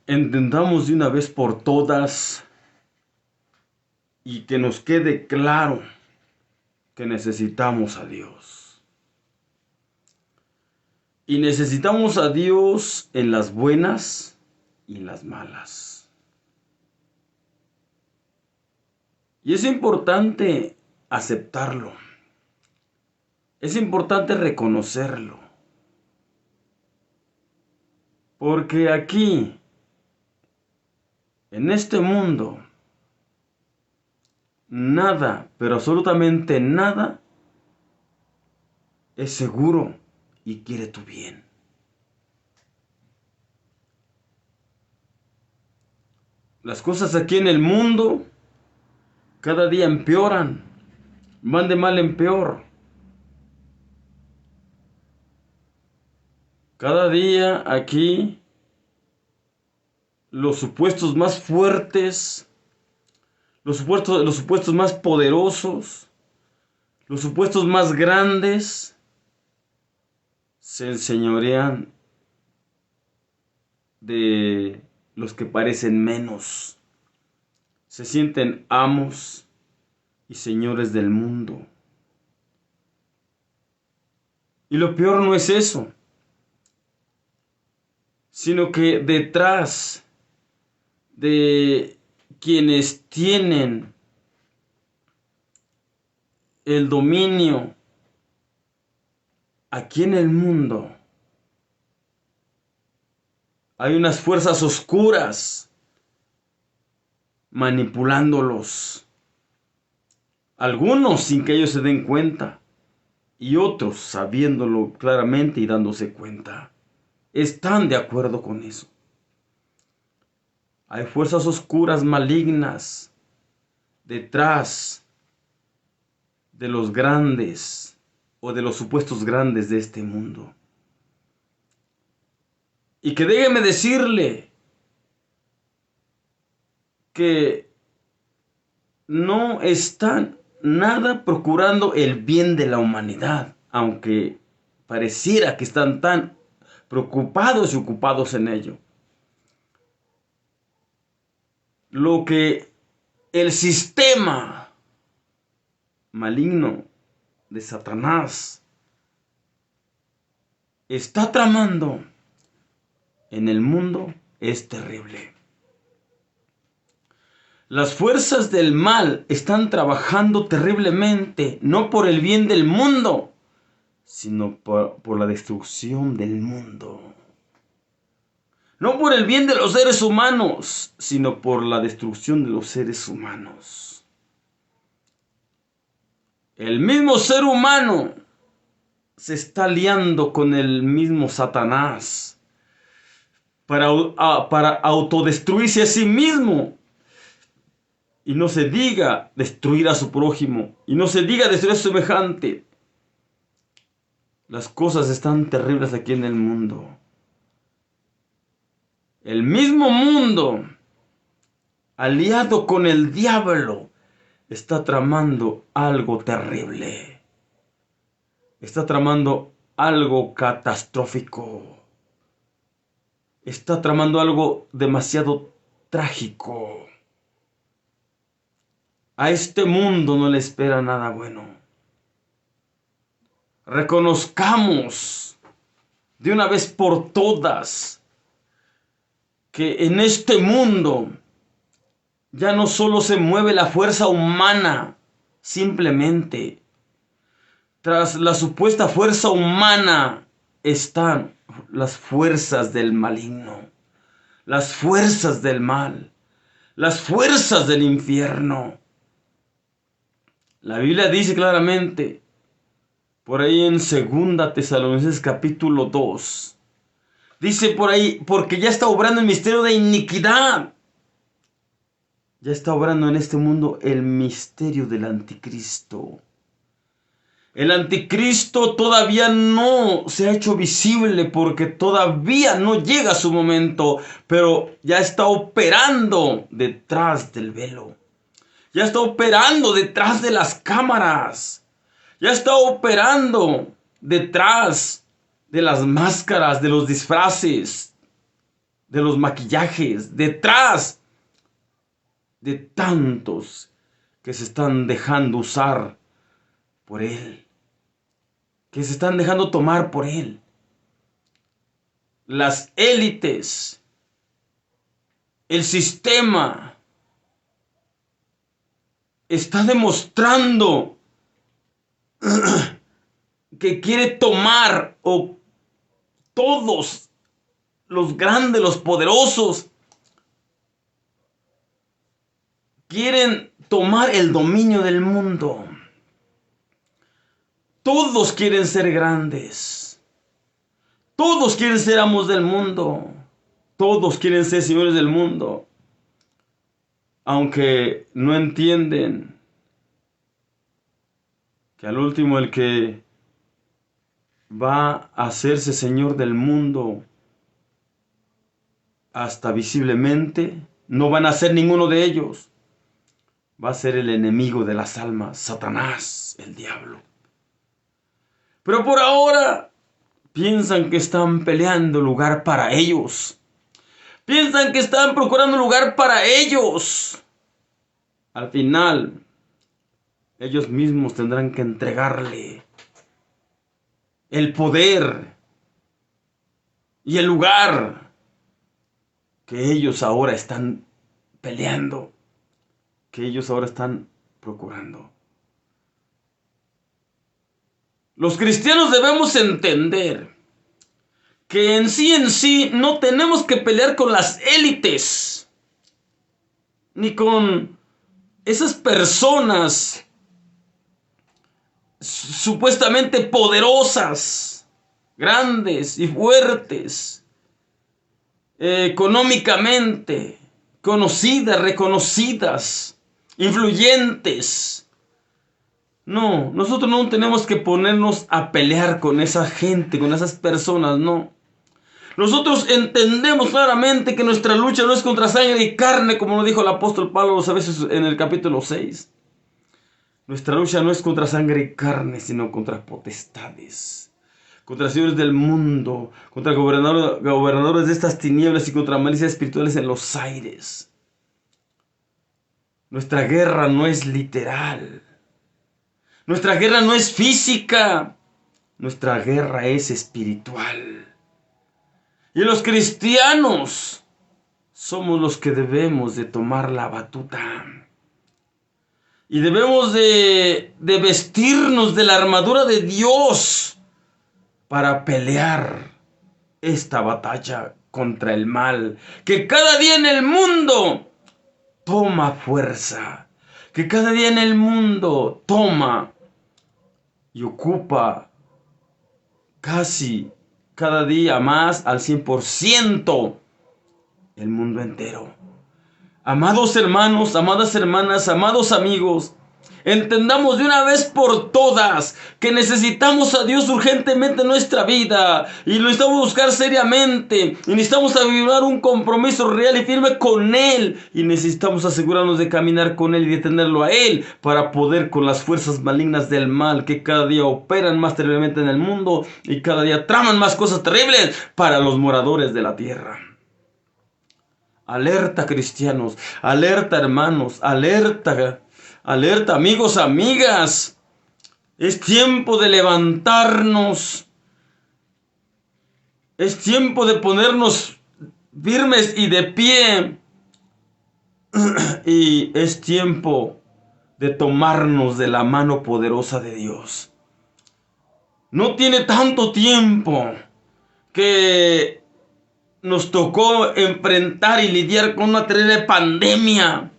entendamos de una vez por todas y que nos quede claro que necesitamos a Dios. Y necesitamos a Dios en las buenas y en las malas. Y es importante aceptarlo. Es importante reconocerlo. Porque aquí, en este mundo, nada, pero absolutamente nada, es seguro y quiere tu bien. Las cosas aquí en el mundo cada día empeoran, van de mal en peor. Cada día aquí los supuestos más fuertes, los supuestos más poderosos, los supuestos más grandes, se enseñorean de los que parecen menos. Se sienten amos y señores del mundo. Y lo peor no es eso, sino que detrás de quienes tienen el dominio aquí en el mundo, hay unas fuerzas oscuras manipulándolos. Algunos sin que ellos se den cuenta y otros sabiéndolo claramente y dándose cuenta. Están de acuerdo con eso. Hay fuerzas oscuras malignas detrás de los grandes o de los supuestos grandes de este mundo. Y que déjeme decirle que no están nada procurando el bien de la humanidad, aunque pareciera que están tan preocupados y ocupados en ello. Lo que el sistema maligno de Satanás está tramando en el mundo es terrible. Las fuerzas del mal están trabajando terriblemente, no por el bien del mundo, sino por la destrucción del mundo. No por el bien de los seres humanos, sino por la destrucción de los seres humanos. El mismo ser humano se está aliando con el mismo Satanás para autodestruirse a sí mismo. Y no se diga destruir a su prójimo. Y no se diga destruir a su semejante. Las cosas están terribles aquí en el mundo. El mismo mundo, aliado con el diablo, está tramando algo terrible. Está tramando algo catastrófico. Está tramando algo demasiado trágico. A este mundo no le espera nada bueno. Reconozcamos de una vez por todas que en este mundo ya no solo se mueve la fuerza humana, simplemente tras la supuesta fuerza humana están las fuerzas del maligno, las fuerzas del mal, las fuerzas del infierno. La Biblia dice claramente, por ahí en 2 Tesalonicenses capítulo 2, dice por ahí, porque ya está obrando el misterio de iniquidad. Ya está obrando en este mundo el misterio del anticristo. El anticristo todavía no se ha hecho visible porque todavía no llega su momento, pero ya está operando detrás del velo. Ya está operando detrás de las cámaras. Ya está operando detrás de las máscaras, de los disfraces. de los maquillajes, detrás de tantos que se están dejando usar por él, que se están dejando tomar por él. Las élites, el sistema, está demostrando que quiere tomar, o todos los grandes, los poderosos, quieren tomar el dominio del mundo. Todos quieren ser grandes. Todos quieren ser amos del mundo. Todos quieren ser señores del mundo. Aunque no entienden que al último el que va a hacerse señor del mundo hasta visiblemente, no van a ser ninguno de ellos. Va a ser el enemigo de las almas, Satanás, el diablo. Pero por ahora piensan que están peleando lugar para ellos. Piensan que están procurando lugar para ellos. Al final, ellos mismos tendrán que entregarle el poder y el lugar que ellos ahora están peleando, que ellos ahora están procurando. Los cristianos debemos entender que en sí no tenemos que pelear con las élites, ni con esas personas supuestamente poderosas, grandes y fuertes, económicamente conocidas, reconocidas, influyentes. No, nosotros no tenemos que ponernos a pelear con esa gente, con esas personas, no. Nosotros entendemos claramente que nuestra lucha no es contra sangre y carne, como lo dijo el apóstol Pablo a veces en el capítulo 6. Nuestra lucha no es contra sangre y carne, sino contra potestades, contra señores del mundo, contra gobernadores de estas tinieblas y contra malicias espirituales en los aires. Nuestra guerra no es literal. Nuestra guerra no es física. Nuestra guerra es espiritual. Y los cristianos somos los que debemos de tomar la batuta. Y debemos de vestirnos de la armadura de Dios para pelear esta batalla contra el mal, que cada día en el mundo toma fuerza, que cada día en el mundo toma y ocupa casi cada día más al 100% el mundo entero. Amados hermanos, amadas hermanas, amados amigos, entendamos de una vez por todas que necesitamos a Dios urgentemente en nuestra vida y lo necesitamos buscar seriamente y necesitamos avivar un compromiso real y firme con Él y necesitamos asegurarnos de caminar con Él y de tenerlo a Él para poder con las fuerzas malignas del mal que cada día operan más terriblemente en el mundo y cada día traman más cosas terribles para los moradores de la tierra. Alerta, cristianos, alerta, hermanos, alerta, alerta, amigos, amigas. Es tiempo de levantarnos. Es tiempo de ponernos firmes y de pie. Y es tiempo de tomarnos de la mano poderosa de Dios. No tiene tanto tiempo que nos tocó enfrentar y lidiar con una terrible pandemia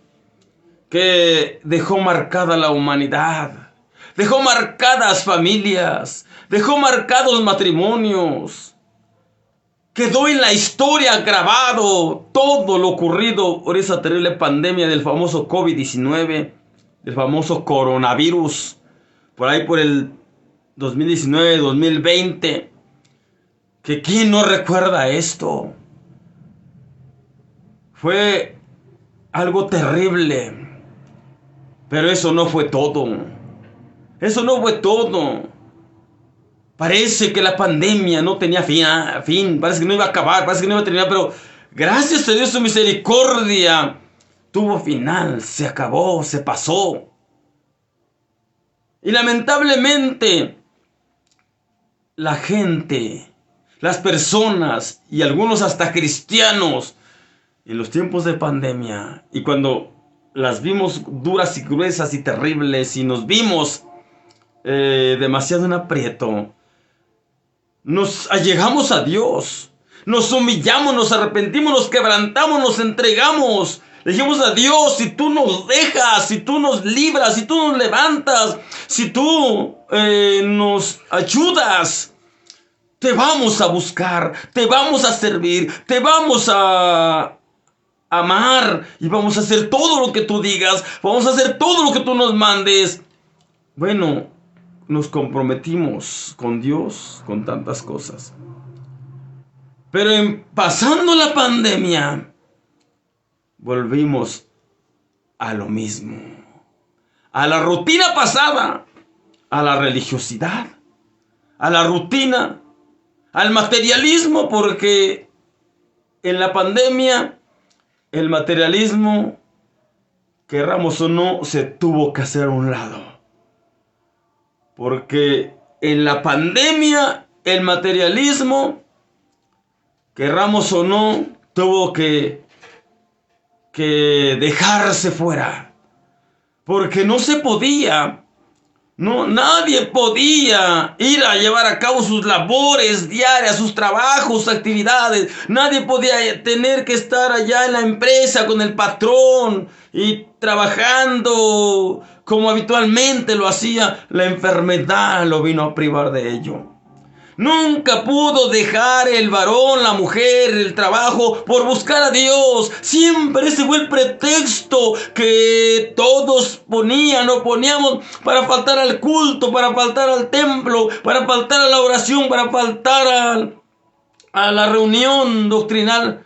que dejó marcada la humanidad, dejó marcadas familias, dejó marcados matrimonios. Quedó en la historia grabado todo lo ocurrido por esa terrible pandemia del famoso COVID-19, del famoso coronavirus, por ahí por el 2019, 2020. Que quién no recuerda esto. Fue algo terrible. Pero eso no fue todo. Eso no fue todo. Parece que la pandemia no tenía fin. Parece que no iba a acabar. Parece que no iba a terminar. Pero gracias a Dios su misericordia tuvo final, se acabó, se pasó. Y lamentablemente la gente, las personas y algunos hasta cristianos en los tiempos de pandemia y cuando las vimos duras y gruesas y terribles y nos vimos demasiado en aprieto, nos allegamos a Dios, nos humillamos, nos arrepentimos, nos quebrantamos, nos entregamos. Le dijimos a Dios, si tú nos dejas, si tú nos libras, si tú nos levantas, si tú nos ayudas, te vamos a buscar, te vamos a servir, te vamos a amar y vamos a hacer todo lo que tú digas, vamos a hacer todo lo que tú nos mandes. Bueno, nos comprometimos con Dios con tantas cosas. Pero pasando la pandemia, volvimos a lo mismo. A la rutina pasada, a la religiosidad, a la rutina, al materialismo, porque en la pandemia el materialismo, querramos o no, se tuvo que hacer a un lado. Porque en la pandemia el materialismo, querramos o no, tuvo que dejarse fuera. Porque no se podía. No, nadie podía ir a llevar a cabo sus labores diarias, sus trabajos, sus actividades. Nadie podía tener que estar allá en la empresa con el patrón y trabajando como habitualmente lo hacía. La enfermedad lo vino a privar de ello. Nunca pudo dejar el varón, la mujer, el trabajo por buscar a Dios. Siempre ese fue el pretexto que todos ponían o poníamos para faltar al culto, para faltar al templo, para faltar a la oración, para faltar a la reunión doctrinal,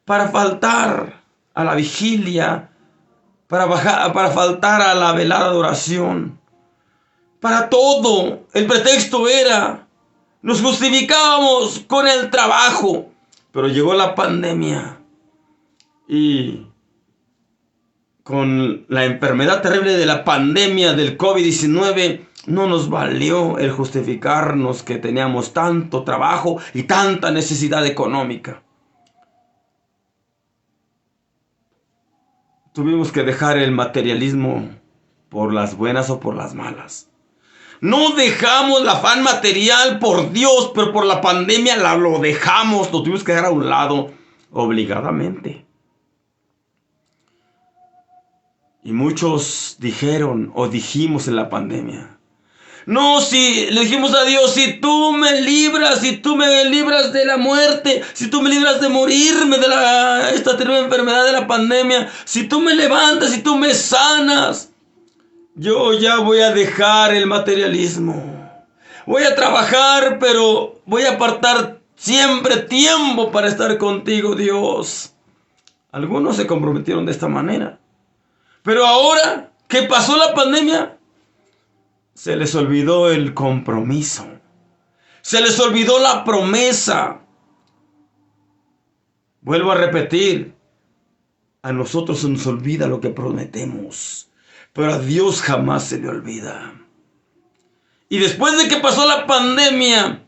para faltar a la vigilia, para faltar a la velada de oración. Para todo, el pretexto era... Nos justificábamos con el trabajo, pero llegó la pandemia y con la enfermedad terrible de la pandemia del COVID-19 no nos valió el justificarnos que teníamos tanto trabajo y tanta necesidad económica. Tuvimos que dejar el materialismo por las buenas o por las malas. No dejamos el afán material por Dios, pero por la pandemia lo dejamos, lo tuvimos que dejar a un lado, obligadamente. Y muchos dijeron o dijimos en la pandemia, no, si le dijimos a Dios, si tú me libras de la muerte, si tú me libras de morirme de esta terrible enfermedad de la pandemia, si tú me levantas, si tú me sanas, yo ya voy a dejar el materialismo. Voy a trabajar, pero voy a apartar siempre tiempo para estar contigo, Dios. Algunos se comprometieron de esta manera. Pero ahora que pasó la pandemia, se les olvidó el compromiso. Se les olvidó la promesa. Vuelvo a repetir, a nosotros se nos olvida lo que prometemos. Pero a Dios jamás se le olvida. Y después de que pasó la pandemia,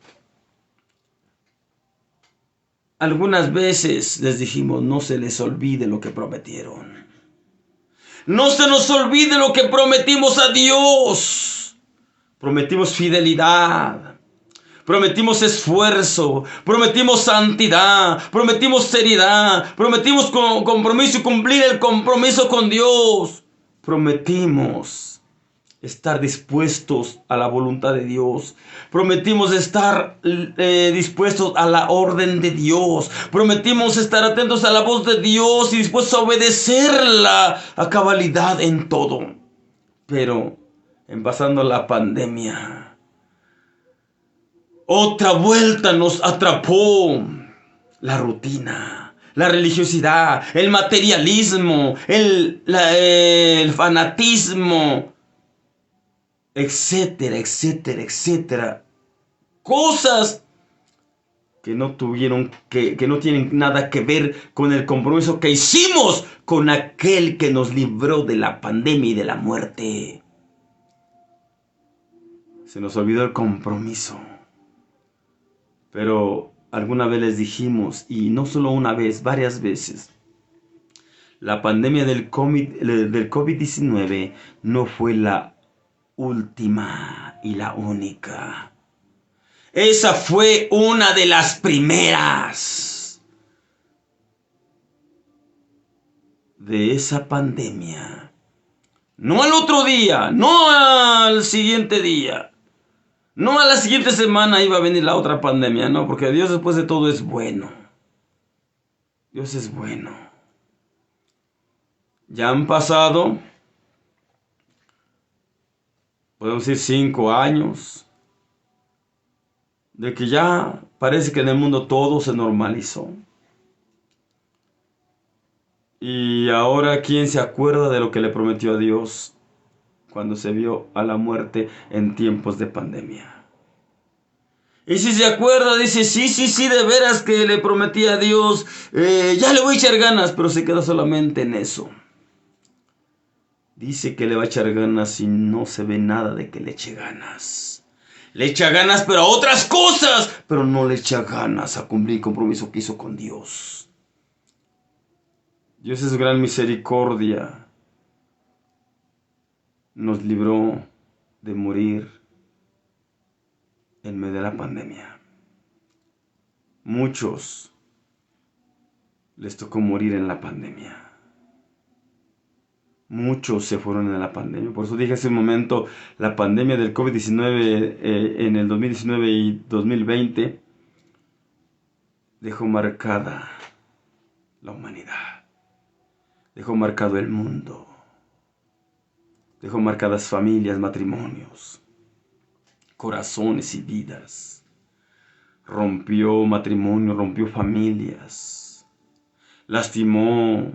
algunas veces les dijimos, no se les olvide lo que prometieron. No se nos olvide lo que prometimos a Dios. Prometimos fidelidad. Prometimos esfuerzo, prometimos santidad, prometimos seriedad, prometimos compromiso y cumplir el compromiso con Dios. Prometimos estar dispuestos a la voluntad de Dios. Prometimos estar dispuestos a la orden de Dios. Prometimos estar atentos a la voz de Dios y dispuestos a obedecerla a cabalidad en todo. Pero en pasando la pandemia, otra vuelta nos atrapó la rutina. La religiosidad, el materialismo, el fanatismo, etcétera, etcétera, etcétera. Cosas que no tienen nada que ver con el compromiso que hicimos con aquel que nos libró de la pandemia y de la muerte. Se nos olvidó el compromiso. Pero alguna vez les dijimos, y no solo una vez, varias veces, la pandemia del COVID-19 no fue la última y la única. Esa fue una de las primeras. De esa pandemia. No al otro día, no al siguiente día, no a la siguiente semana iba a venir la otra pandemia, no, porque Dios después de todo es bueno. Dios es bueno. Ya han pasado, podemos decir 5 años, de que ya parece que en el mundo todo se normalizó. Y ahora, ¿quién se acuerda de lo que le prometió a Dios cuando se vio a la muerte en tiempos de pandemia? Y si se acuerda, dice, sí, de veras que le prometí a Dios, ya le voy a echar ganas, pero se queda solamente en eso. Dice que le va a echar ganas y no se ve nada de que le eche ganas. Le echa ganas, pero a otras cosas, pero no le echa ganas a cumplir el compromiso que hizo con Dios. Dios es gran misericordia. Nos libró de morir en medio de la pandemia. Muchos les tocó morir en la pandemia. Muchos se fueron en la pandemia. Por eso dije hace un momento, la pandemia del COVID-19 en el 2019 y 2020 dejó marcada la humanidad. Dejó marcado el mundo. Dejó marcadas familias, matrimonios, corazones y vidas. Rompió matrimonio, rompió familias. Lastimó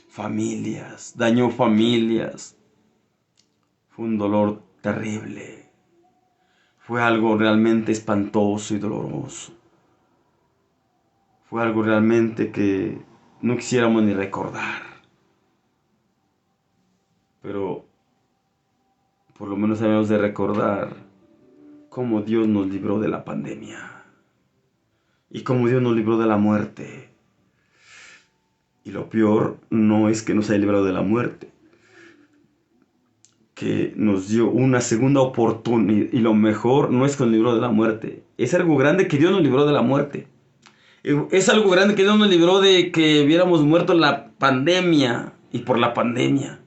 familias, dañó familias. Fue un dolor terrible. Fue algo realmente espantoso y doloroso. Fue algo realmente que no quisiéramos ni recordar. Pero por lo menos debemos de recordar cómo Dios nos libró de la pandemia. Y cómo Dios nos libró de la muerte. Y lo peor no es que nos haya librado de la muerte, que nos dio una segunda oportunidad. Y lo mejor no es que nos libró de la muerte. Es algo grande que Dios nos libró de la muerte. Es algo grande que Dios nos libró de que hubiéramos muerto en la pandemia y por la pandemia.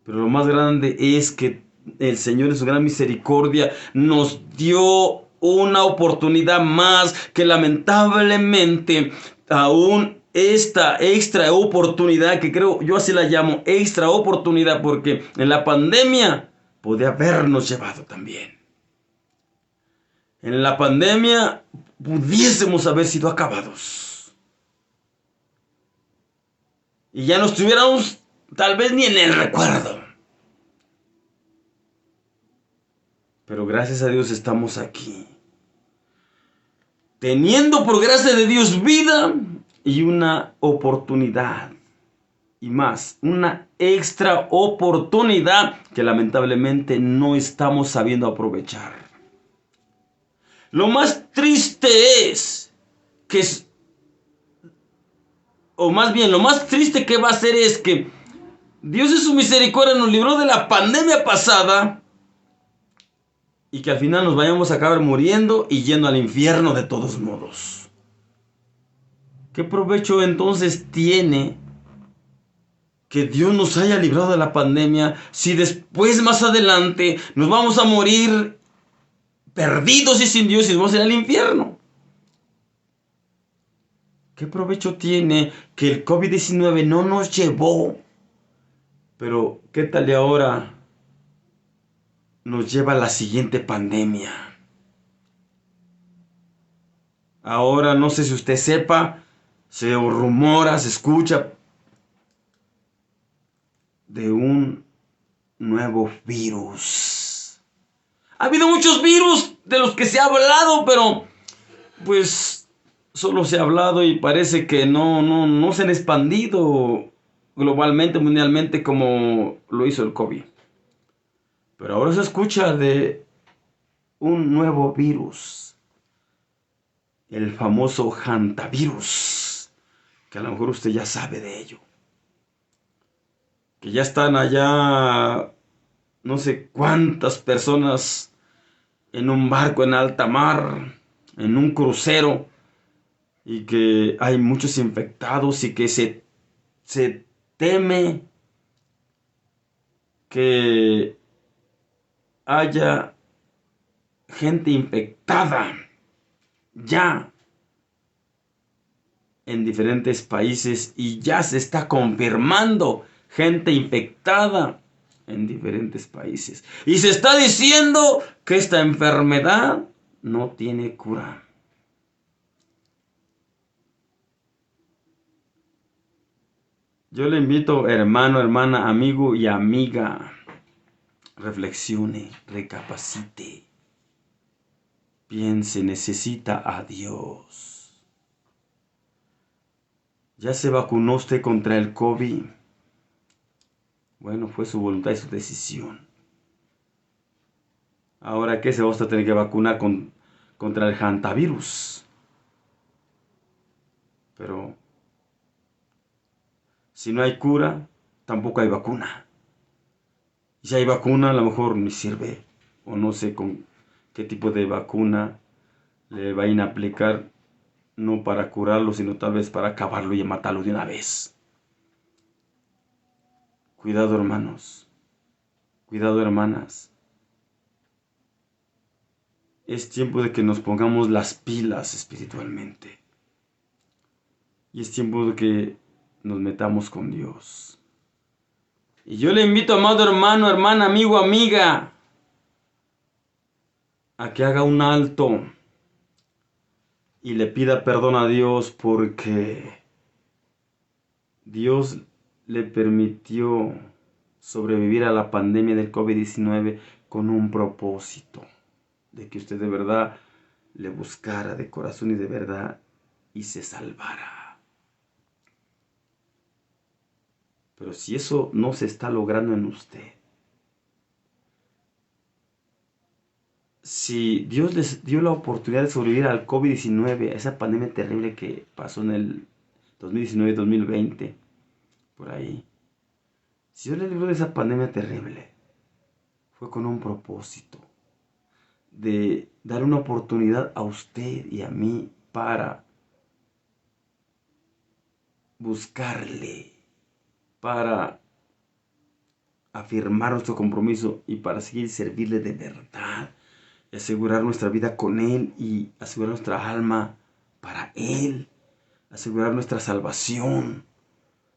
Pero lo más grande es que el Señor en su gran misericordia nos dio una oportunidad más que lamentablemente aún esta extra oportunidad, que creo yo así la llamo, extra oportunidad, porque en la pandemia podía habernos llevado también. En la pandemia pudiésemos haber sido acabados. Y ya no estuviéramos tal vez ni en el recuerdo. Pero gracias a Dios estamos aquí. Teniendo por gracia de Dios vida y una oportunidad. Y más, una extra oportunidad que lamentablemente no estamos sabiendo aprovechar. Lo más triste es que, o más bien, lo más triste que va a ser es que Dios en su misericordia nos libró de la pandemia pasada y que al final nos vayamos a acabar muriendo y yendo al infierno de todos modos. ¿Qué provecho entonces tiene que Dios nos haya librado de la pandemia si después, más adelante, nos vamos a morir perdidos y sin Dios y nos vamos a ir al infierno? ¿Qué provecho tiene que el COVID-19 no nos llevó? Pero, ¿qué tal de ahora nos lleva a la siguiente pandemia? Ahora, no sé si usted sepa, se rumora, se escucha de un nuevo virus. Ha habido muchos virus de los que se ha hablado, pero pues solo se ha hablado y parece que no se han expandido globalmente, mundialmente como lo hizo el COVID. Pero ahora se escucha de un nuevo virus, el famoso hantavirus, que a lo mejor usted ya sabe de ello. Que ya están allá no sé cuántas personas en un barco en alta mar, en un crucero, y que hay muchos infectados y que se teme que haya gente infectada ya en diferentes países y ya se está confirmando gente infectada en diferentes países. Y se está diciendo que esta enfermedad no tiene cura. Yo le invito, hermano, hermana, amigo y amiga, reflexione, recapacite, piense, necesita a Dios. ¿Ya se vacunó usted contra el COVID? Bueno, fue su voluntad y su decisión. Ahora, ¿qué se va a tener que vacunar contra el hantavirus? Pero si no hay cura, tampoco hay vacuna. Y si hay vacuna, a lo mejor ni sirve. O no sé con qué tipo de vacuna le vayan a aplicar, no para curarlo, sino tal vez para acabarlo y matarlo de una vez. Cuidado, hermanos. Cuidado, hermanas. Es tiempo de que nos pongamos las pilas espiritualmente. Y es tiempo de que nos metamos con Dios. Y yo le invito, amado hermano, hermana, amigo, amiga, a que haga un alto y le pida perdón a Dios porque Dios le permitió sobrevivir a la pandemia del COVID-19 con un propósito, de que usted de verdad le buscara de corazón y de verdad y se salvara. Pero si eso no se está logrando en usted, si Dios les dio la oportunidad de sobrevivir al COVID-19, a esa pandemia terrible que pasó en el 2019-2020, por ahí, si Dios les libró de esa pandemia terrible, fue con un propósito de dar una oportunidad a usted y a mí para buscarle, para afirmar nuestro compromiso y para seguir servirle de verdad, y asegurar nuestra vida con Él y asegurar nuestra alma para Él, asegurar nuestra salvación,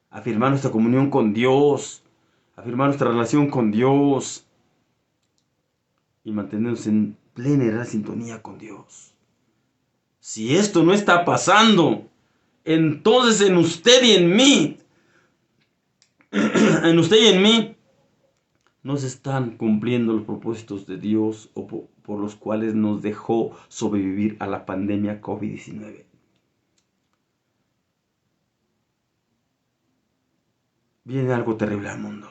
afirmar nuestra comunión con Dios, afirmar nuestra relación con Dios y mantenernos en plena y real sintonía con Dios. Si esto no está pasando, entonces en usted y en mí, en usted y en mí, no se están cumpliendo los propósitos de Dios o por los cuales nos dejó sobrevivir a la pandemia COVID-19. Viene algo terrible al mundo.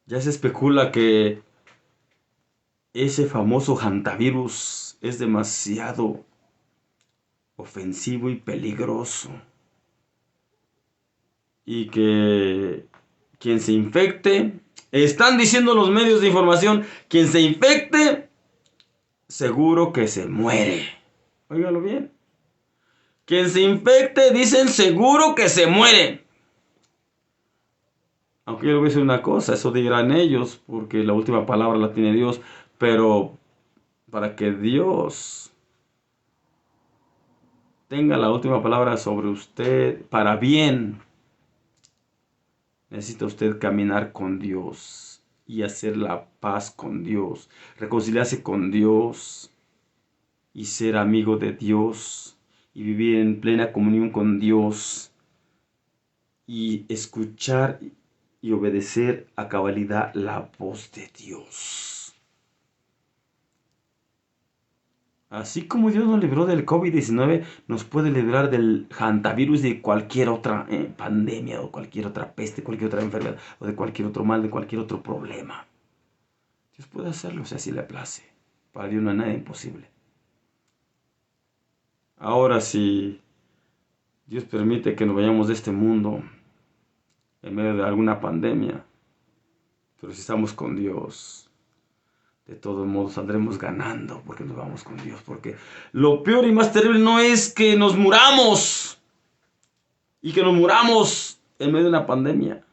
Ya se especula que ese famoso hantavirus es demasiado ofensivo y peligroso. Y que quien se infecte, están diciendo los medios de información, quien se infecte, seguro que se muere. Óigalo bien. Quien se infecte, dicen seguro que se muere. Aunque yo le voy a decir una cosa, eso dirán ellos, porque la última palabra la tiene Dios, pero para que Dios tenga la última palabra sobre usted, para bien, necesita usted caminar con Dios y hacer la paz con Dios, reconciliarse con Dios y ser amigo de Dios y vivir en plena comunión con Dios y escuchar y obedecer a cabalidad la voz de Dios. La voz de Dios. Así como Dios nos libró del COVID-19, nos puede librar del hantavirus, de cualquier otra pandemia, o cualquier otra peste, cualquier otra enfermedad, o de cualquier otro mal, de cualquier otro problema. Dios puede hacerlo si así le place. Para Dios no hay nada imposible. Ahora, si Dios permite que nos vayamos de este mundo en medio de alguna pandemia, pero si estamos con Dios, de todos modos saldremos ganando porque nos vamos con Dios. Porque lo peor y más terrible no es que nos muramos y que nos muramos en medio de una pandemia.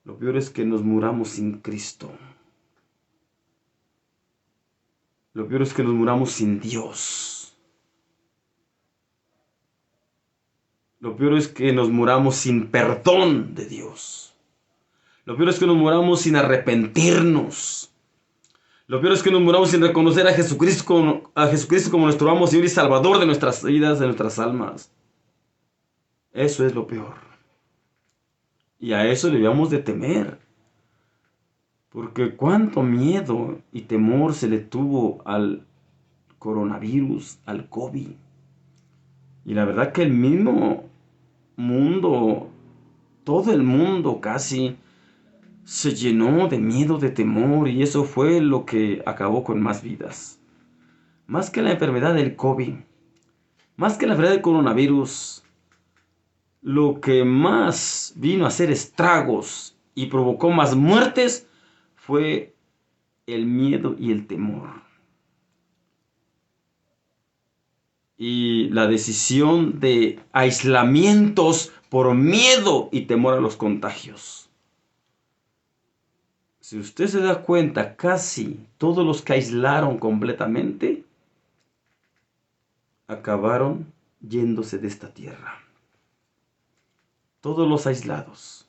Lo peor es que nos muramos sin Cristo. Lo peor es que nos muramos sin Dios. Lo peor es que nos muramos sin perdón de Dios. Lo peor es que nos muramos sin arrepentirnos. Lo peor es que nos muramos sin reconocer a Jesucristo como nuestro amo, Señor y Salvador de nuestras vidas, de nuestras almas. Eso es lo peor. Y a eso debíamos de temer. Porque cuánto miedo y temor se le tuvo al coronavirus, al COVID. Y la verdad que el mismo mundo, todo el mundo casi, se llenó de miedo, de temor, y eso fue lo que acabó con más vidas. Más que la enfermedad del COVID, más que la enfermedad del coronavirus, lo que más vino a hacer estragos y provocó más muertes fue el miedo y el temor. Y la decisión de aislamientos por miedo y temor a los contagios. Si usted se da cuenta, casi todos los que aislaron completamente acabaron yéndose de esta tierra. Todos los aislados.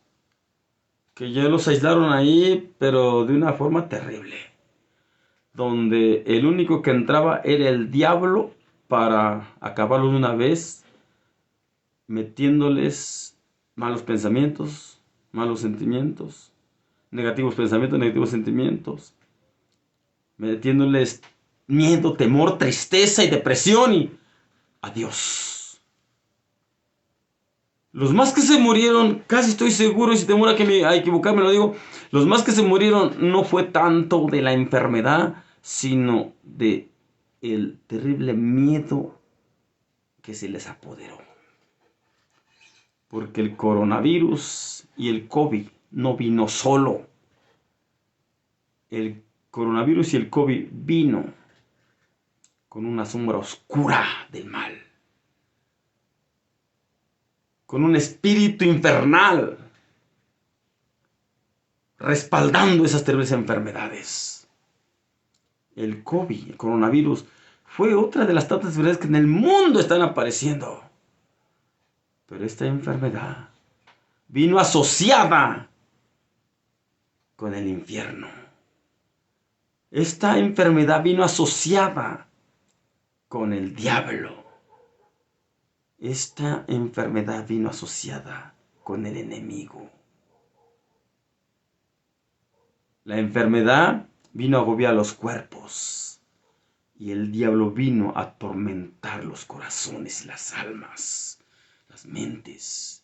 Que ya los aislaron ahí, pero de una forma terrible. Donde el único que entraba era el diablo para acabarlo de una vez, metiéndoles malos pensamientos, malos sentimientos, negativos pensamientos, negativos sentimientos, metiéndoles miedo, temor, tristeza y depresión y adiós. Los más que se murieron, casi estoy seguro, y si temor a equivocarme lo digo, los más que se murieron no fue tanto de la enfermedad, sino de el terrible miedo que se les apoderó. Porque el coronavirus y el COVID no vino solo. El coronavirus y el COVID vino con una sombra oscura del mal. Con un espíritu infernal respaldando esas terribles enfermedades. El COVID, el coronavirus, fue otra de las tantas enfermedades que en el mundo están apareciendo. Pero esta enfermedad vino asociada con el infierno. Esta enfermedad vino asociada con el diablo. Esta enfermedad vino asociada con el enemigo. La enfermedad vino a agobiar los cuerpos y el diablo vino a atormentar los corazones y las almas, las mentes,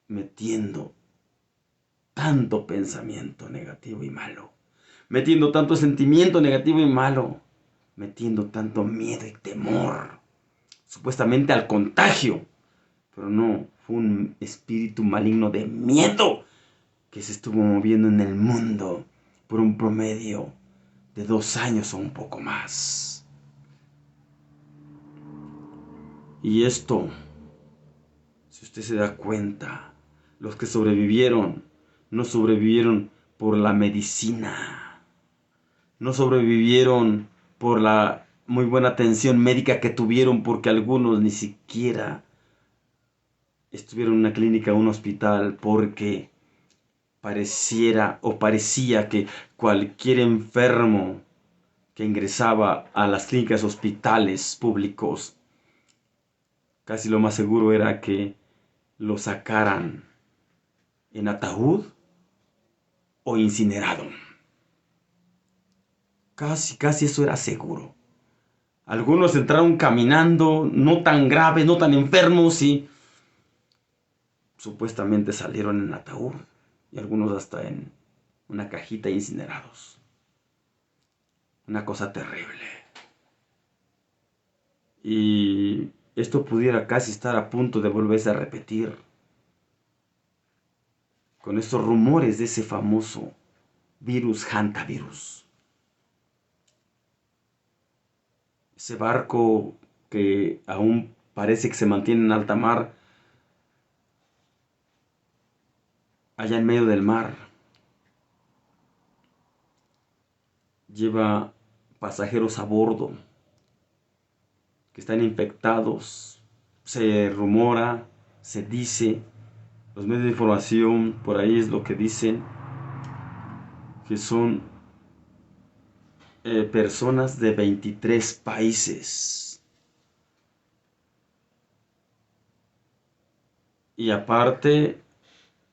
metiendo tanto pensamiento negativo y malo, metiendo tanto sentimiento negativo y malo, metiendo tanto miedo y temor, supuestamente al contagio, pero no, fue un espíritu maligno de miedo que se estuvo moviendo en el mundo por un promedio de 2 años o un poco más. Y esto, si usted se da cuenta, los que sobrevivieron, no sobrevivieron por la medicina, no sobrevivieron por la muy buena atención médica que tuvieron, porque algunos ni siquiera estuvieron en una clínica o un hospital, porque parecía que cualquier enfermo que ingresaba a las clínicas, hospitales públicos, casi lo más seguro era que lo sacaran en ataúd o incinerado. casi eso era seguro. Algunos entraron caminando, no tan graves, no tan enfermos, y supuestamente salieron en ataúd, y algunos hasta en una cajita incinerados. Una cosa terrible. Y esto pudiera casi estar a punto de volverse a repetir con estos rumores de ese famoso virus hantavirus. Ese barco que aún parece que se mantiene en alta mar, allá en medio del mar, lleva pasajeros a bordo que están infectados. Se rumora, se dice, los medios de información por ahí es lo que dicen, que son personas de 23 países. Y aparte,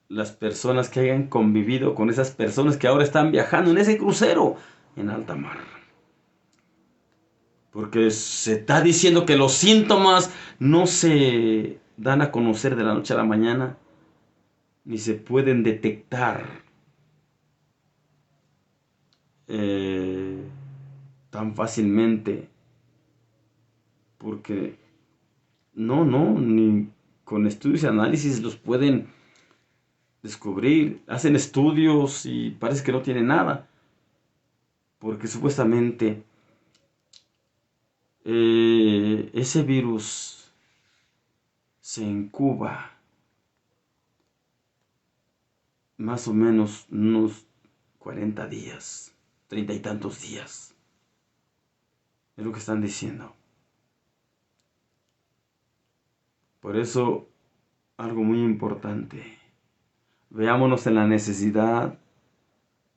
las personas que hayan convivido con esas personas que ahora están viajando en ese crucero en alta mar. Porque se está diciendo que los síntomas no se dan a conocer de la noche a la mañana, ni se pueden detectar tan fácilmente, porque ni con estudios y análisis los pueden descubrir. Hacen estudios y parece que no tienen nada, porque supuestamente ese virus se incuba más o menos unos 40 días, 30 y tantos días. Es lo que están diciendo. Por eso, algo muy importante. Veámonos en la necesidad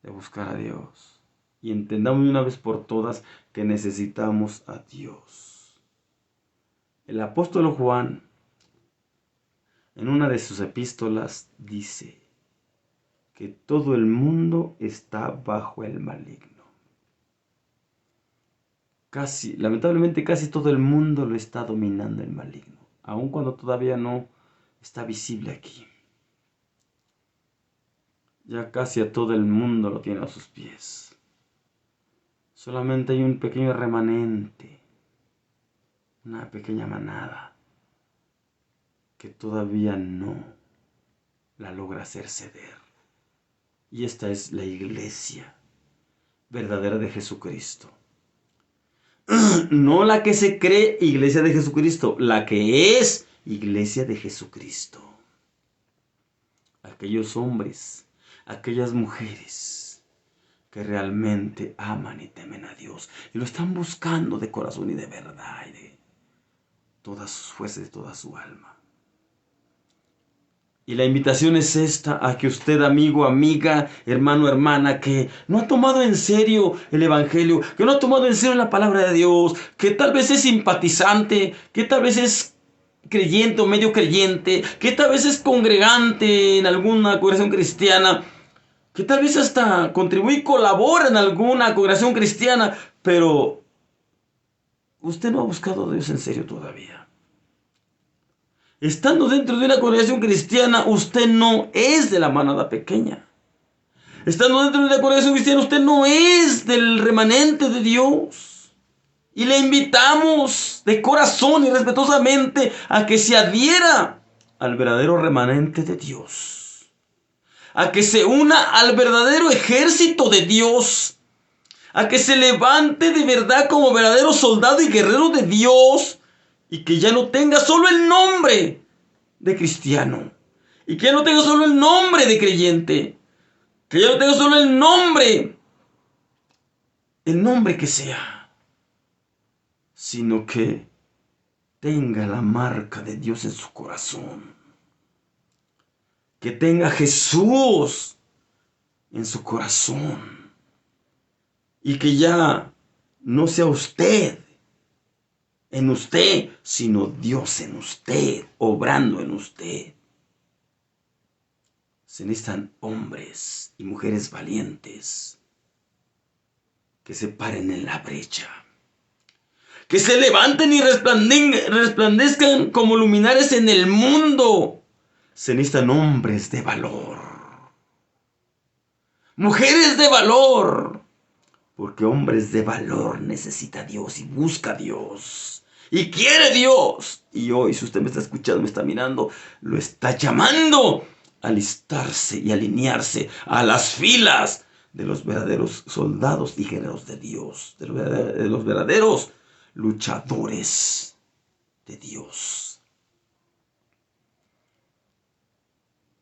de buscar a Dios. Y entendamos de una vez por todas que necesitamos a Dios. El apóstol Juan, en una de sus epístolas, dice que todo el mundo está bajo el maligno. Lamentablemente casi todo el mundo lo está dominando el maligno, aun cuando todavía no está visible aquí. Ya casi a todo el mundo lo tiene a sus pies. Solamente hay un pequeño remanente, una pequeña manada, que todavía no la logra hacer ceder. Y esta es la iglesia verdadera de Jesucristo. No la que se cree iglesia de Jesucristo, la que es iglesia de Jesucristo. Aquellos hombres, aquellas mujeres que realmente aman y temen a Dios y lo están buscando de corazón y de verdad y de todas sus fuerzas, de toda su alma. Y la invitación es esta, a que usted, amigo, amiga, hermano, hermana, que no ha tomado en serio el Evangelio, que no ha tomado en serio la palabra de Dios, que tal vez es simpatizante, que tal vez es creyente o medio creyente, que tal vez es congregante en alguna congregación cristiana, que tal vez hasta contribuye y colabora en alguna congregación cristiana, pero usted no ha buscado a Dios en serio todavía. Estando dentro de una congregación cristiana, usted no es de la manada pequeña. Estando dentro de una congregación cristiana, usted no es del remanente de Dios. Y le invitamos de corazón y respetuosamente a que se adhiera al verdadero remanente de Dios. A que se una al verdadero ejército de Dios. A que se levante de verdad como verdadero soldado y guerrero de Dios. Y que ya no tenga solo el nombre de cristiano. Y que ya no tenga solo el nombre de creyente. Que ya no tenga solo el nombre que sea. Sino que tenga la marca de Dios en su corazón. Que tenga Jesús en su corazón. Y que ya no sea usted en usted, sino Dios en usted, obrando en usted. Se necesitan hombres y mujeres valientes que se paren en la brecha, que se levanten y resplandezcan como luminares en el mundo. Se necesitan hombres de valor, mujeres de valor, porque hombres de valor necesita Dios y busca a Dios y quiere Dios. Y hoy, si usted me está escuchando, me está mirando, lo está llamando a alistarse y alinearse a las filas de los verdaderos soldados y guerreros de Dios, de los verdaderos luchadores de Dios.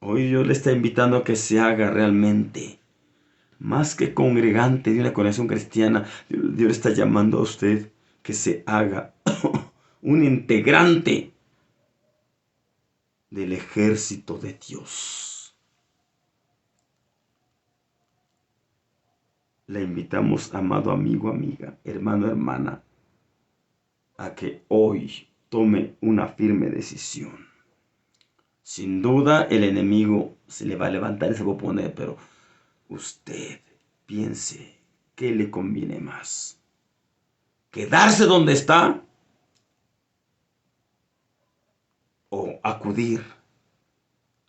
Hoy Dios le está invitando a que se haga realmente más que congregante de una conexión cristiana. Dios le está llamando a usted que se haga un integrante del ejército de Dios. Le invitamos, amado amigo, amiga, hermano, hermana, a que hoy tome una firme decisión. Sin duda el enemigo se le va a levantar y se va a oponer, pero usted piense qué le conviene más. ¿Quedarse donde está o acudir,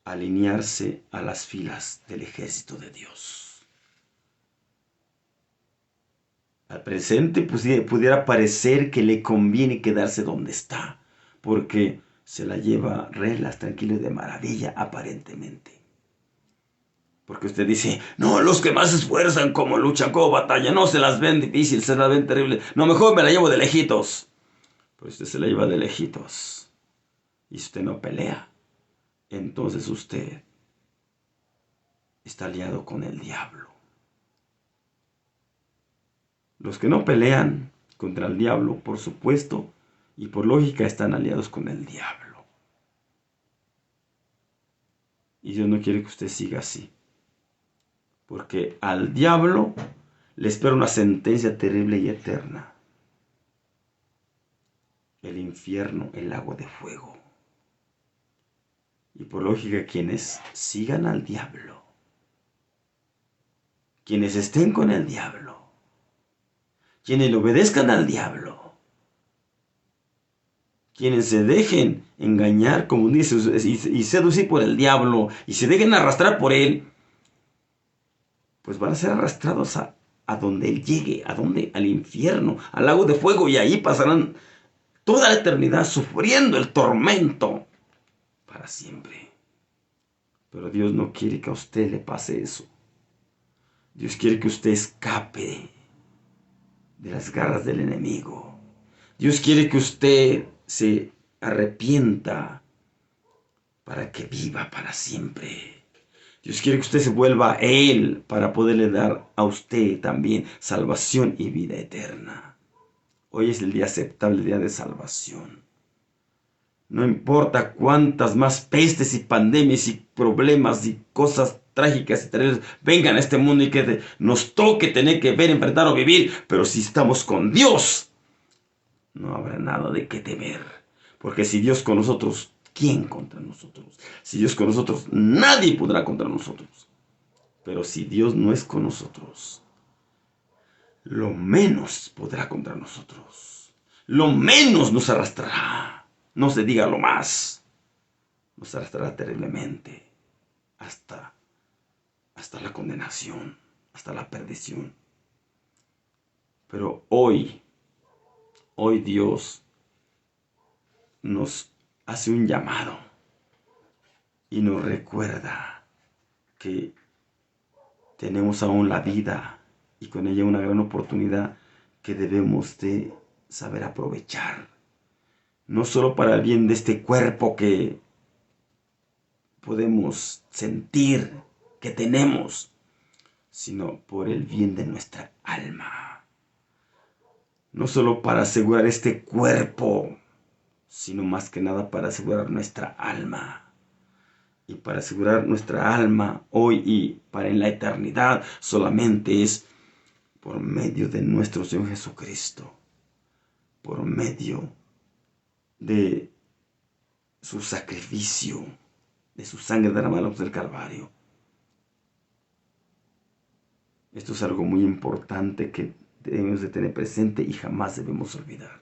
alinearse a las filas del ejército de Dios? Al presente pudiera parecer que le conviene quedarse donde está, porque se la lleva reglas, tranquilo y de maravilla aparentemente. Porque usted dice, no, los que más se esfuerzan, como luchan, como batallan, no se las ven difícil, se las ven terrible. No, mejor me la llevo de lejitos. Pues usted se la lleva de lejitos. Y si usted no pelea, entonces usted está aliado con el diablo. Los que no pelean contra el diablo, por supuesto, y por lógica, están aliados con el diablo. Y Dios no quiere que usted siga así. Porque al diablo le espera una sentencia terrible y eterna. El infierno, el lago de fuego. Y por lógica, quienes sigan al diablo, quienes estén con el diablo, quienes le obedezcan al diablo, quienes se dejen engañar, como dice, y seducir por el diablo, y se dejen arrastrar por él, pues van a ser arrastrados a donde él llegue, al infierno, al lago de fuego, y ahí pasarán toda la eternidad sufriendo el tormento para siempre. Pero Dios no quiere que a usted le pase eso. Dios quiere que usted escape de las garras del enemigo. Dios quiere que usted se arrepienta para que viva para siempre. Dios quiere que usted se vuelva a Él para poderle dar a usted también salvación y vida eterna. Hoy es el día aceptable, el día de salvación. No importa cuántas más pestes y pandemias y problemas y cosas trágicas y terribles vengan a este mundo y que nos toque tener que ver, enfrentar o vivir, pero si estamos con Dios, no habrá nada de qué temer. Porque si Dios con nosotros, ¿quién contra nosotros? Si Dios con nosotros, nadie podrá contra nosotros. Pero si Dios no es con nosotros, lo menos podrá contra nosotros. Lo menos nos arrastrará. No se diga lo más. Nos arrastrará terriblemente hasta la condenación, hasta la perdición. Pero hoy Dios nos hace un llamado y nos recuerda que tenemos aún la vida y con ella una gran oportunidad que debemos de saber aprovechar. No solo para el bien de este cuerpo que podemos sentir que tenemos, sino por el bien de nuestra alma. No solo para asegurar este cuerpo, sino más que nada para asegurar nuestra alma. Y para asegurar nuestra alma hoy y para en la eternidad solamente es por medio de nuestro Señor Jesucristo, por medio de su sacrificio, de su sangre derramada en el Calvario. Esto es algo muy importante que debemos de tener presente y jamás debemos olvidar.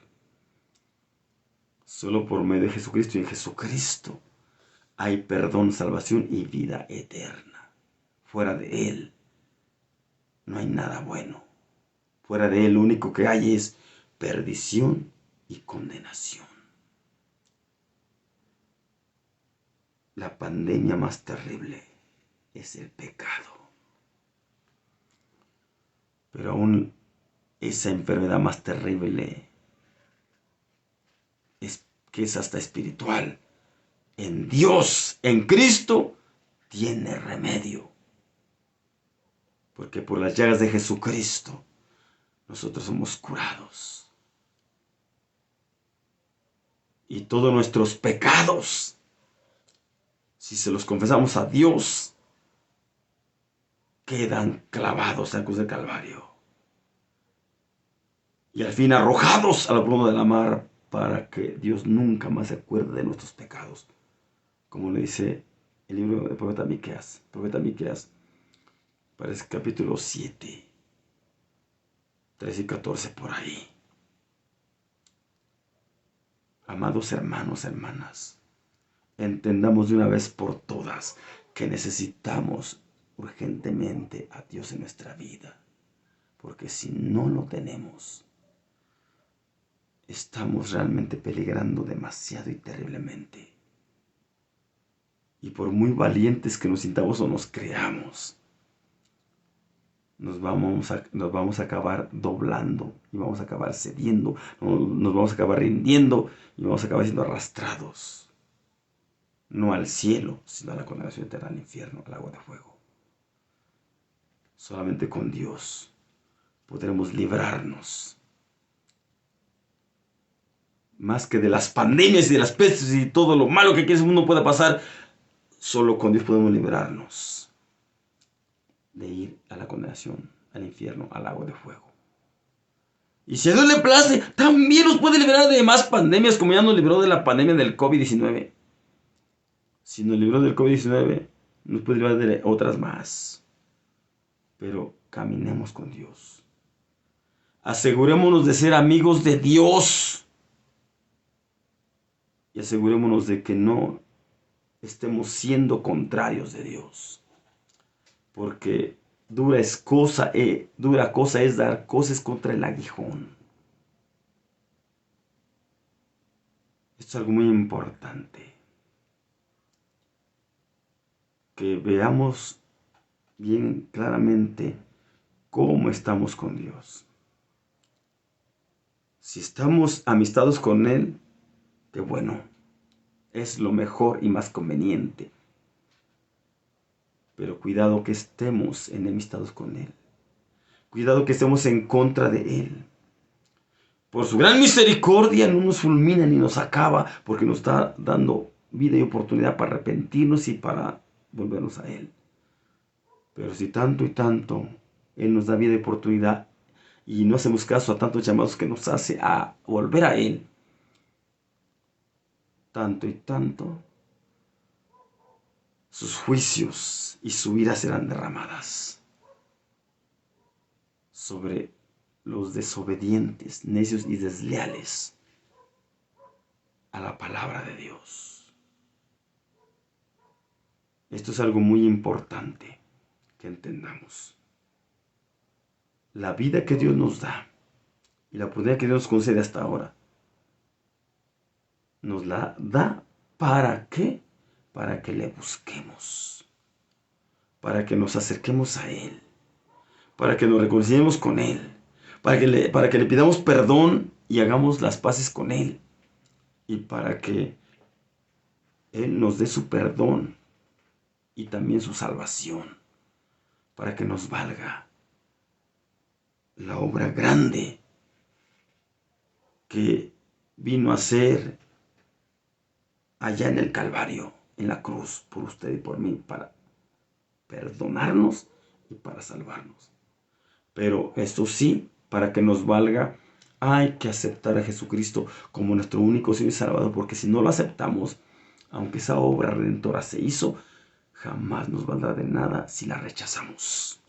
Solo por medio de Jesucristo y en Jesucristo hay perdón, salvación y vida eterna. Fuera de Él no hay nada bueno. Fuera de Él lo único que hay es perdición y condenación. La pandemia más terrible es el pecado. Pero aún esa enfermedad más terrible es que es hasta espiritual. En Dios, en Cristo, tiene remedio. Porque por las llagas de Jesucristo nosotros somos curados. Y todos nuestros pecados, si se los confesamos a Dios, quedan clavados en la cruz del Calvario. Y al fin arrojados al fondo de la mar para que Dios nunca más se acuerde de nuestros pecados. Como le dice el libro del profeta Miqueas. Profeta Miqueas, parece capítulo 7, 13 y 14 por ahí. Amados hermanos, hermanas, entendamos de una vez por todas que necesitamos urgentemente a Dios en nuestra vida. Porque si no lo tenemos, estamos realmente peligrando demasiado y terriblemente. Y por muy valientes que nos sintamos o nos creamos, nos vamos a acabar doblando y vamos a acabar cediendo, nos vamos a acabar rindiendo y vamos a acabar siendo arrastrados. No al cielo, sino a la condenación eterna, al infierno, al agua de fuego. Solamente con Dios podremos librarnos. Más que de las pandemias y de las pestes y todo lo malo que aquí en ese mundo pueda pasar, solo con Dios podemos librarnos de ir a la condenación, al infierno, al agua de fuego. Y si a Dios le place, también nos puede liberar de más pandemias, como ya nos libró de la pandemia del COVID-19. Si nos libró del COVID-19, nos puede librar de otras más. Pero caminemos con Dios. Asegurémonos de ser amigos de Dios. Y asegurémonos de que no estemos siendo contrarios de Dios. Porque dura cosa es dar cosas contra el aguijón. Esto es algo muy importante. Que veamos bien claramente cómo estamos con Dios. Si estamos amistados con Él, qué bueno, es lo mejor y más conveniente. Pero cuidado que estemos enemistados con Él. Cuidado que estemos en contra de Él. Por su gran misericordia no nos fulmina ni nos acaba, porque nos está dando vida y oportunidad para arrepentirnos y para volvernos a Él. Pero si tanto y tanto Él nos da vida y oportunidad y no hacemos caso a tantos llamados que nos hace a volver a Él, tanto y tanto, sus juicios y su ira serán derramadas sobre los desobedientes, necios y desleales a la palabra de Dios. Esto es algo muy importante que entendamos. La vida que Dios nos da y la oportunidad que Dios nos concede hasta ahora, nos la da ¿para qué? Para que le busquemos, para que nos acerquemos a Él, para que nos reconciliemos con Él, para que le pidamos perdón y hagamos las paces con Él, y para que Él nos dé su perdón y también su salvación, para que nos valga la obra grande que vino a hacer allá en el Calvario, en la cruz, por usted y por mí, para perdonarnos y para salvarnos. Pero esto sí, para que nos valga, hay que aceptar a Jesucristo como nuestro único Señor y Salvador, porque si no lo aceptamos, aunque esa obra redentora se hizo, jamás nos valdrá de nada si la rechazamos.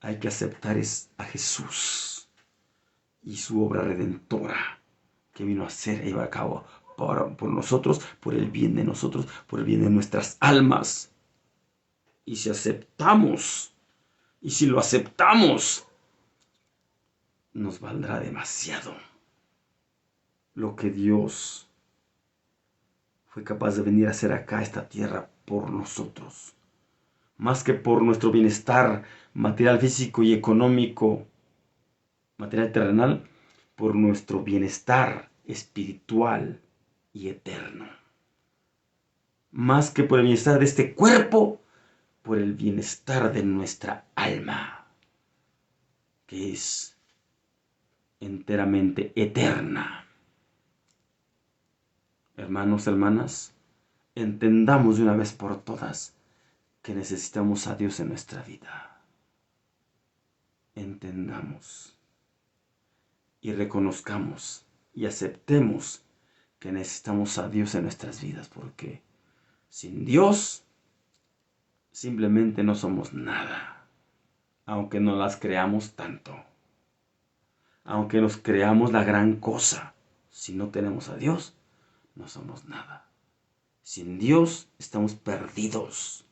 hay que aceptar es a Jesús y su obra redentora que vino a hacer y llevar a cabo por nosotros, por el bien de nosotros, por el bien de nuestras almas. Y si aceptamos, y si lo aceptamos, nos valdrá demasiado lo que Dios fue capaz de venir a hacer acá a esta tierra por nosotros. Más que por nuestro bienestar material, físico y económico, material terrenal, por nuestro bienestar espiritual y eterno. Más que por el bienestar de este cuerpo, por el bienestar de nuestra alma, que es enteramente eterna. Hermanos, hermanas, entendamos de una vez por todas que necesitamos a Dios en nuestra vida. Entendamos y reconozcamos y aceptemos que necesitamos a Dios en nuestras vidas, porque sin Dios simplemente no somos nada, aunque no las creamos tanto, aunque nos creamos la gran cosa. Si no tenemos a Dios, no somos nada. Sin Dios estamos perdidos.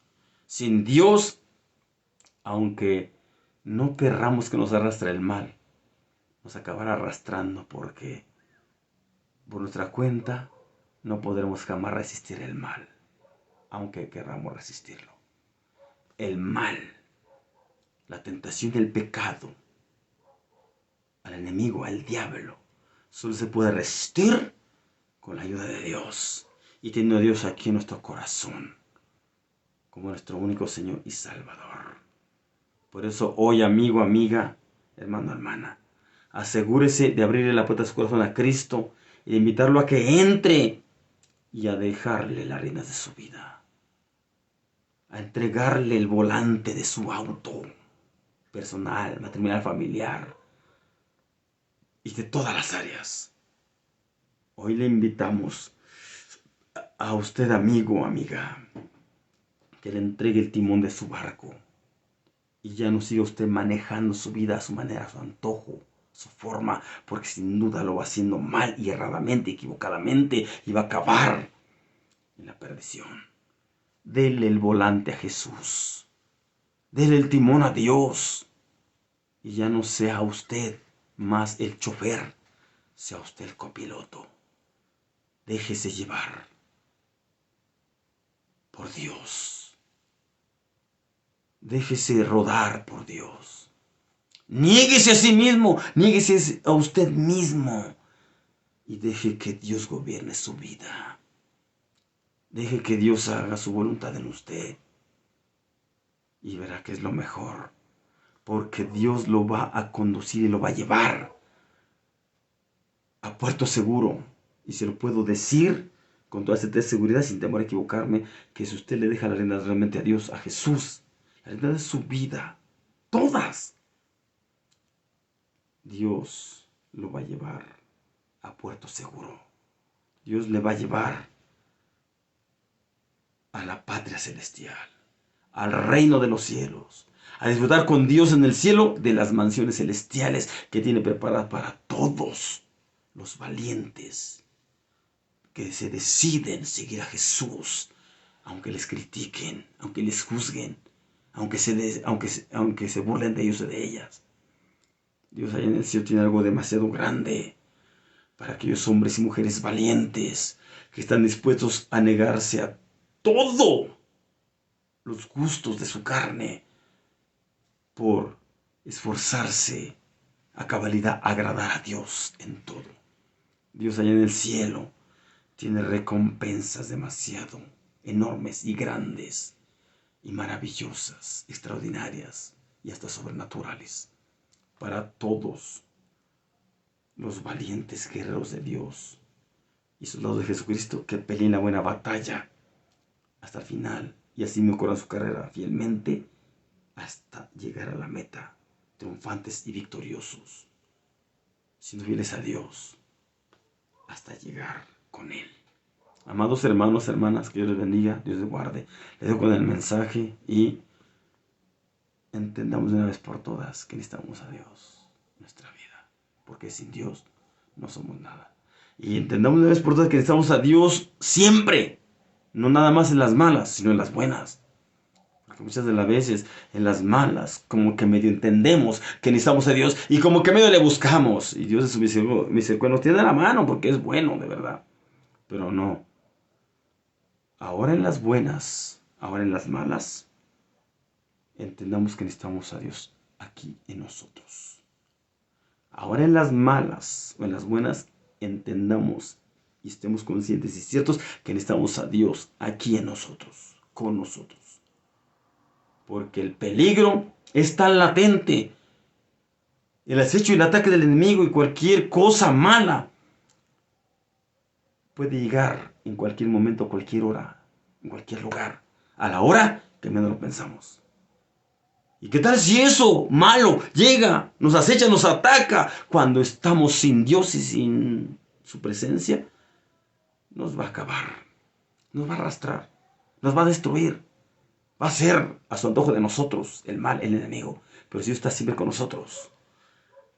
Sin Dios, aunque no querramos que nos arrastre el mal, nos acabará arrastrando, porque por nuestra cuenta no podremos jamás resistir el mal, aunque querramos resistirlo. El mal, la tentación del pecado, al enemigo, al diablo, solo se puede resistir con la ayuda de Dios, y teniendo a Dios aquí en nuestro corazón como nuestro único Señor y Salvador. Por eso hoy, amigo, amiga, hermano, hermana, asegúrese de abrirle la puerta de su corazón a Cristo y de invitarlo a que entre y a dejarle las riendas de su vida, a entregarle el volante de su auto personal, matrimonial, familiar y de todas las áreas. Hoy le invitamos a usted, amigo, amiga, que le entregue el timón de su barco y ya no siga usted manejando su vida a su manera, a su antojo, su forma, porque sin duda lo va haciendo mal y erradamente, equivocadamente, y va a acabar en la perdición. Dele el volante a Jesús, dele el timón a Dios, y ya no sea usted más el chofer, sea usted el copiloto. Déjese llevar por Dios. Déjese rodar por Dios. Niéguese a sí mismo, niéguese a usted mismo y deje que Dios gobierne su vida. Deje que Dios haga su voluntad en usted y verá que es lo mejor, porque Dios lo va a conducir y lo va a llevar a puerto seguro. Y se lo puedo decir con toda seguridad, sin temor a equivocarme, que si usted le deja las riendas realmente a Dios, a Jesús, las riendas de su vida, todas, Dios lo va a llevar a puerto seguro. Dios le va a llevar a la patria celestial, al reino de los cielos, a disfrutar con Dios en el cielo de las mansiones celestiales que tiene preparadas para todos los valientes que se deciden seguir a Jesús, aunque les critiquen, aunque les juzguen, aunque se burlen de ellos o de ellas. Dios allá en el cielo tiene algo demasiado grande para aquellos hombres y mujeres valientes que están dispuestos a negarse a todos los gustos de su carne por esforzarse a cabalidad a agradar a Dios en todo. Dios allá en el cielo tiene recompensas demasiado enormes y grandes y maravillosas, extraordinarias y hasta sobrenaturales para todos los valientes guerreros de Dios y soldados de Jesucristo que peleen la buena batalla hasta el final y así mejoran su carrera fielmente hasta llegar a la meta, triunfantes y victoriosos, siendo fieles a Dios hasta llegar con Él. Amados hermanos, hermanas, que Dios les bendiga, Dios les guarde. Les dejo con el mensaje y entendamos de una vez por todas que necesitamos a Dios en nuestra vida, porque sin Dios no somos nada. Y entendamos de una vez por todas que necesitamos a Dios siempre, no nada más en las malas, sino en las buenas. Porque muchas de las veces en las malas como que medio entendemos que necesitamos a Dios y como que medio le buscamos. Y Dios en su misericordia nos tiene a la mano porque es bueno, de verdad. Pero no. Ahora en las buenas, ahora en las malas, entendamos que necesitamos a Dios aquí en nosotros. Ahora en las malas o en las buenas, entendamos y estemos conscientes y ciertos que necesitamos a Dios aquí en nosotros, con nosotros. Porque el peligro es tan latente, el acecho y el ataque del enemigo y cualquier cosa mala puede llegar en cualquier momento, cualquier hora, en cualquier lugar, a la hora que menos lo pensamos. ¿Y qué tal si eso malo llega, nos acecha, nos ataca cuando estamos sin Dios y sin su presencia? Nos va a acabar, nos va a arrastrar, nos va a destruir. Va a ser a su antojo de nosotros el mal, el enemigo. Pero si Dios está siempre con nosotros,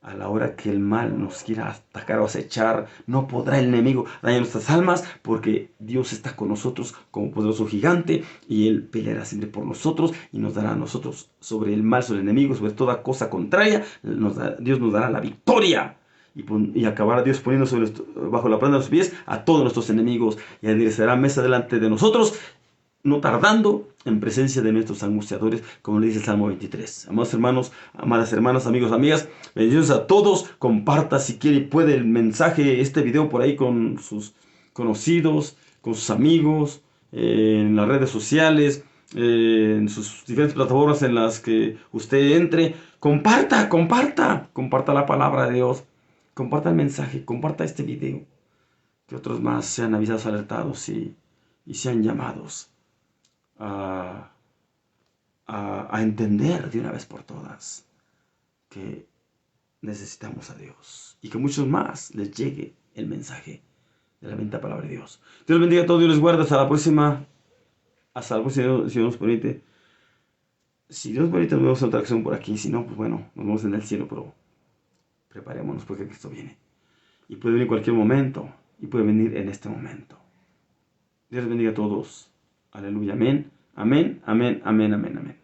a la hora que el mal nos quiera atacar o acechar, no podrá el enemigo dañar nuestras almas, porque Dios está con nosotros como poderoso gigante y Él peleará siempre por nosotros y nos dará a nosotros sobre el mal, sobre el enemigo, sobre toda cosa contraria. Dios nos dará la victoria. Y acabará Dios poniendo bajo la planta de los pies a todos nuestros enemigos y enderezará mesa delante de nosotros, no tardando en presencia de nuestros angustiadores, como le dice el Salmo 23. Amados hermanos, amadas hermanas, amigos, amigas, bendiciones a todos. Comparta si quiere y puede el mensaje, este video por ahí con sus conocidos, con sus amigos, en las redes sociales, en sus diferentes plataformas en las que usted entre. Comparta la palabra de Dios, comparta el mensaje, comparta este video, que otros más sean avisados, alertados y sean llamados a entender de una vez por todas que necesitamos a Dios y que muchos más les llegue el mensaje de la bendita palabra de Dios. Dios los bendiga a todos, Dios les guarda. Hasta la próxima. Hasta la próxima, si Dios nos permite. Si Dios nos permite, nos vemos en otra acción por aquí. Si no, pues bueno, nos vemos en el cielo, pero preparémonos porque Cristo viene. Y puede venir en cualquier momento. Y puede venir en este momento. Dios les bendiga a todos. Aleluya. Amén. Amén. Amén. Amén. Amén. Amén.